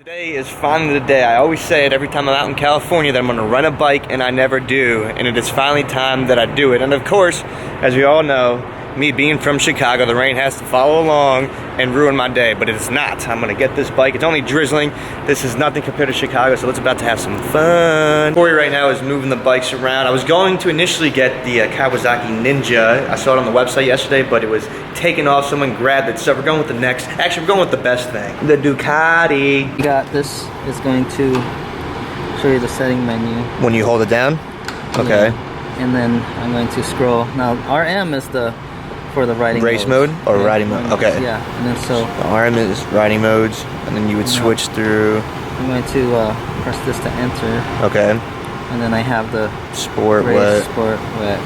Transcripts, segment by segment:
Today is finally the day. I always say it every time I'm out in California that I'm going to rent a bike, and I never do. And it is finally time that I do it. And of course, as we all know, me being from Chicago, the rain has to follow along and ruin my day, but it's not. I'm gonna get this bike. It's only drizzling. This is nothing compared to Chicago, so let's about to have some fun. Corey right now is moving the bikes around. I was going to initially get the Kawasaki Ninja. I saw it on the website yesterday, but it was taken off. Someone grabbed it, so we're going with the next. Actually, we're going with the best thing, the Ducati. You got this. Is going to show you the setting menu. When you hold it down? Okay. Yeah. And then I'm going to scroll. Now, RM is for the riding race modes. mode or riding mode? Okay. Yeah, and then so the RM is riding modes, and then you would switch through. I'm going to press this to enter. Okay. And then I have the sport race, wet. Sport wet.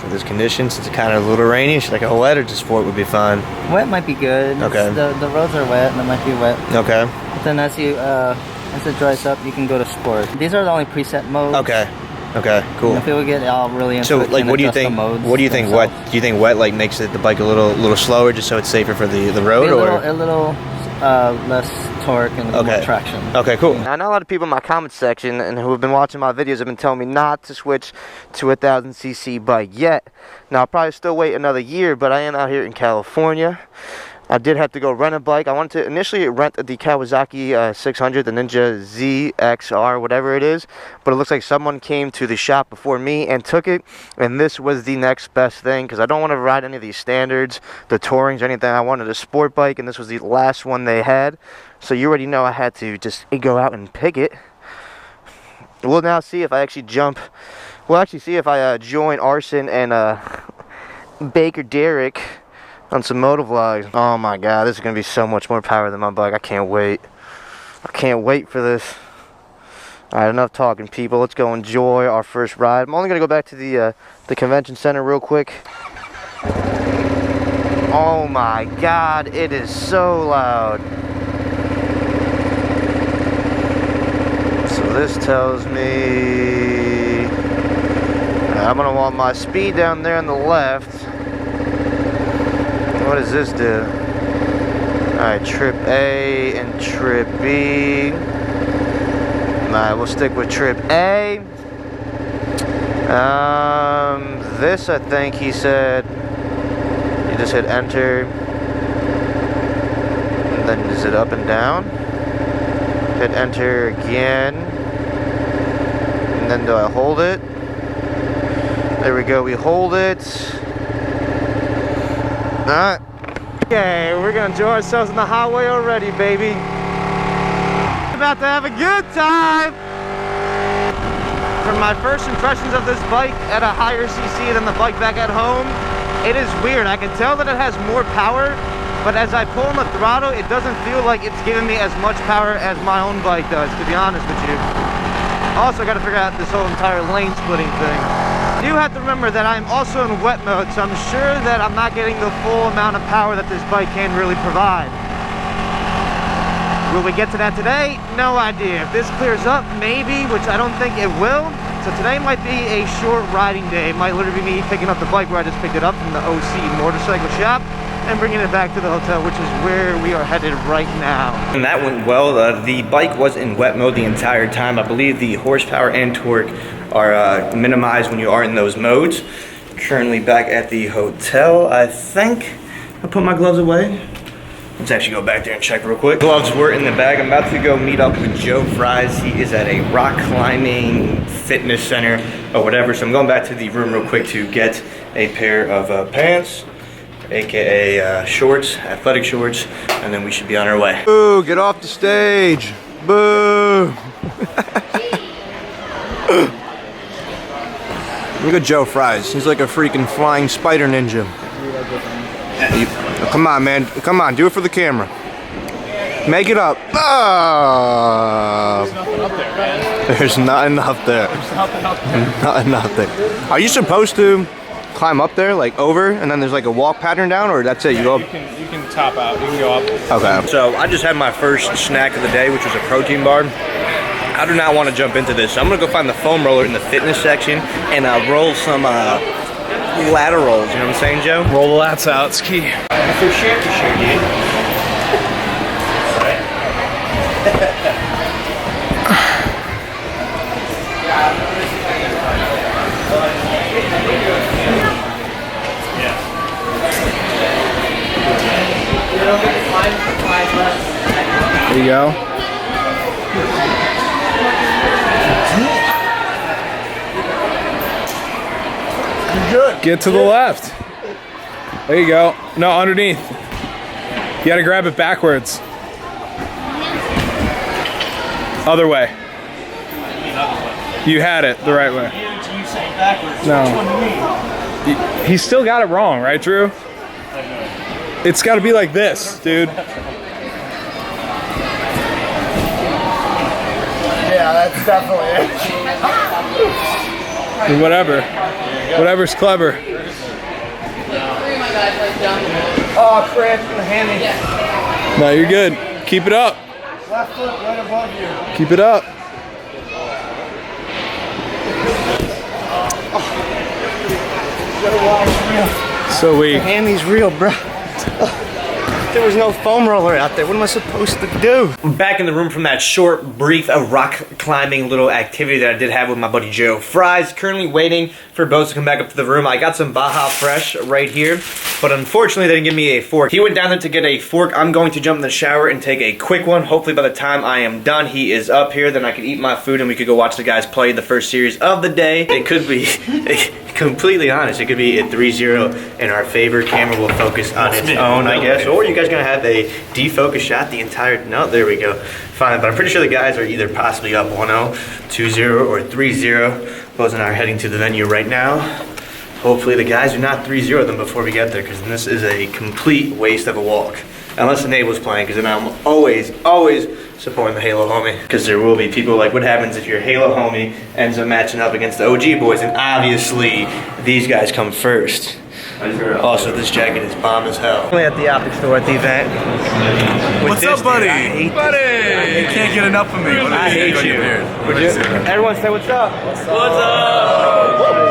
For this condition, since it's kind of a little rainy, should like a wet or just sport would be fine. Wet might be good. Okay. The roads are wet, and it might be wet. Okay. But then as it dries up, you can go to sport. These are the only preset modes. Okay. Okay, cool. If people get all really into so, it, like, what do you think? What do you think? Wet? Do you think wet like makes the bike a little slower, just so it's safer for the road, a little less torque and more traction. Okay, cool. Now, I know a lot of people in my comment section and who have been watching my videos have been telling me not to switch to a 1000cc bike yet. Now, I'll probably still wait another year, but I am out here in California. I did have to go rent a bike. I wanted to initially rent the Kawasaki 600, the Ninja ZXR, whatever it is. But it looks like someone came to the shop before me and took it. And this was the next best thing, because I don't want to ride any of these standards, the Tourings, or anything. I wanted a sport bike, and this was the last one they had. So you already know I had to just go out and pick it. We'll now see if I actually jump. We'll actually see if I join Arson and Baker Derrick on some motovlogs. Oh my god, this is gonna be so much more power than my bike. I can't wait. I can't wait for this. Alright, enough talking, people. Let's go enjoy our first ride. I'm only gonna go back to the convention center real quick. Oh my god, it is so loud. So this tells me I'm gonna want my speed down there on the left. What does this do? Alright, trip A and trip B. Alright, we'll stick with trip A. This, I think he said, you just hit enter. And then is it up and down? Hit enter again. And then do I hold it? There we go, we hold it. Alright. Okay, we're gonna enjoy ourselves on the highway already, baby. About to have a good time. From my first impressions of this bike at a higher CC than the bike back at home, it is weird. I can tell that it has more power, but as I pull on the throttle, it doesn't feel like it's giving me as much power as my own bike does, to be honest with you. Also, got to figure out this whole entire lane splitting thing. I do have to remember that I'm also in wet mode, so I'm sure that I'm not getting the full amount of power that this bike can really provide. Will we get to that today? No idea. If this clears up, maybe, which I don't think it will. So today might be a short riding day. It might literally be me picking up the bike where I just picked it up from the OC motorcycle shop and bringing it back to the hotel, which is where we are headed right now. And that went well. The bike was in wet mode the entire time. I believe the horsepower and torque are minimized when you are in those modes. Currently back at the hotel. I think I'll put my gloves away. Let's actually go back there and check real quick. Gloves were in the bag. I'm about to go meet up with Joe Fries. He is at a rock climbing fitness center or whatever. So I'm going back to the room real quick to get a pair of pants, aka shorts, athletic shorts, and then we should be on our way. Boo, get off the stage. Boo. Look at Joe Fries. He's like a freaking flying spider ninja. Come on, man. Come on, do it for the camera. Make it up. Oh. There's nothing up there, man. There's nothing up there. Nothing up there. Are you supposed to climb up there, like over, and then there's like a walk pattern down, or that's it? You go up? You can top out. You can go up. Okay. So I just had my first snack of the day, which was a protein bar. I do not want to jump into this. So I'm gonna go find the foam roller in the fitness section and roll some laterals. You know what I'm saying, Joe? Roll the lats out. It's key. For sure, dude. There you go. Good. Get to the left. There you go. No, underneath. You gotta grab it backwards. Other way. You had it the right way. No. He still got it wrong, right, Drew? It's gotta be like this, dude. Yeah, that's definitely it. Whatever. Whatever's clever. Oh, crap, in the handy. No, you're good. Keep it up. Left foot right above you. Keep it up. So weak. The handy's real, bro. There was no foam roller out there. What am I supposed to do? I'm back in the room from that short, brief rock climbing little activity that I did have with my buddy Joe. Fries currently waiting for boats to come back up to the room. I got some Baja Fresh right here, but unfortunately they didn't give me a fork. He went down there to get a fork. I'm going to jump in the shower and take a quick one. Hopefully by the time I am done, he is up here. Then I can eat my food and we could go watch the guys play the first series of the day. It could be, completely honest, it could be a 3-0 in our favor. Camera will focus on its own, I guess. Or you guys gonna have a defocus shot the entire, no, there we go. Fine, but I'm pretty sure the guys are either possibly up 1-0, 2-0, or 3-0. Both and I are heading to the venue right now. Hopefully the guys do not 3-0 them before we get there, because this is a complete waste of a walk. Unless the neighbor's playing, because then I'm always supporting the Halo homie. Because there will be people like, what happens if your Halo homie ends up matching up against the OG boys, and obviously these guys come first. Also, this jacket is bomb as hell. Only at the optics store at the event. What's up, buddy? You can't get enough of me. I hate you. Would you? Everyone say what's up. What's up?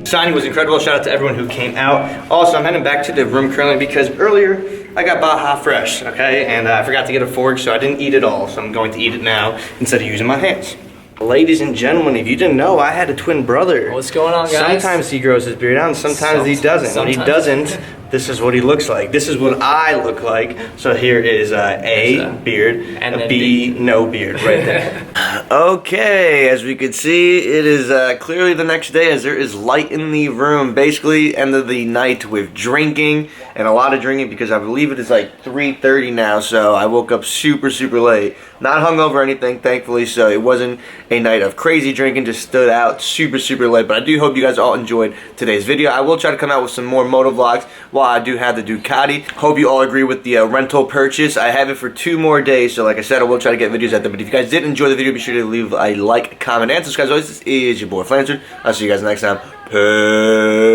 Signing was incredible. Shout out to everyone who came out. Also, I'm heading back to the room currently because earlier I got Baja Fresh, okay? And I forgot to get a fork, so I didn't eat it all. So I'm going to eat it now instead of using my hands. Ladies and gentlemen, if you didn't know, I had a twin brother. What's going on, guys? Sometimes he grows his beard out and sometimes he doesn't. When he doesn't, this is what he looks like. This is what I look like. So here is A, beard, and B, no beard right there. Okay, as we can see, it is clearly the next day as there is light in the room. Basically, end of the night with drinking and a lot of drinking because I believe it is like 3:30 now, so I woke up super late. Not hungover or anything, thankfully, so it wasn't a night of crazy drinking, just stood out super late. But I do hope you guys all enjoyed today's video. I will try to come out with some more moto vlogs while I do have the Ducati. Hope you all agree with the rental purchase. I have it for 2 more days, so like I said, I will try to get videos at them. But if you guys did enjoy the video, be sure to leave a like, comment, and subscribe. As always, this is your boy Flamesword. I'll see you guys next time. Peace.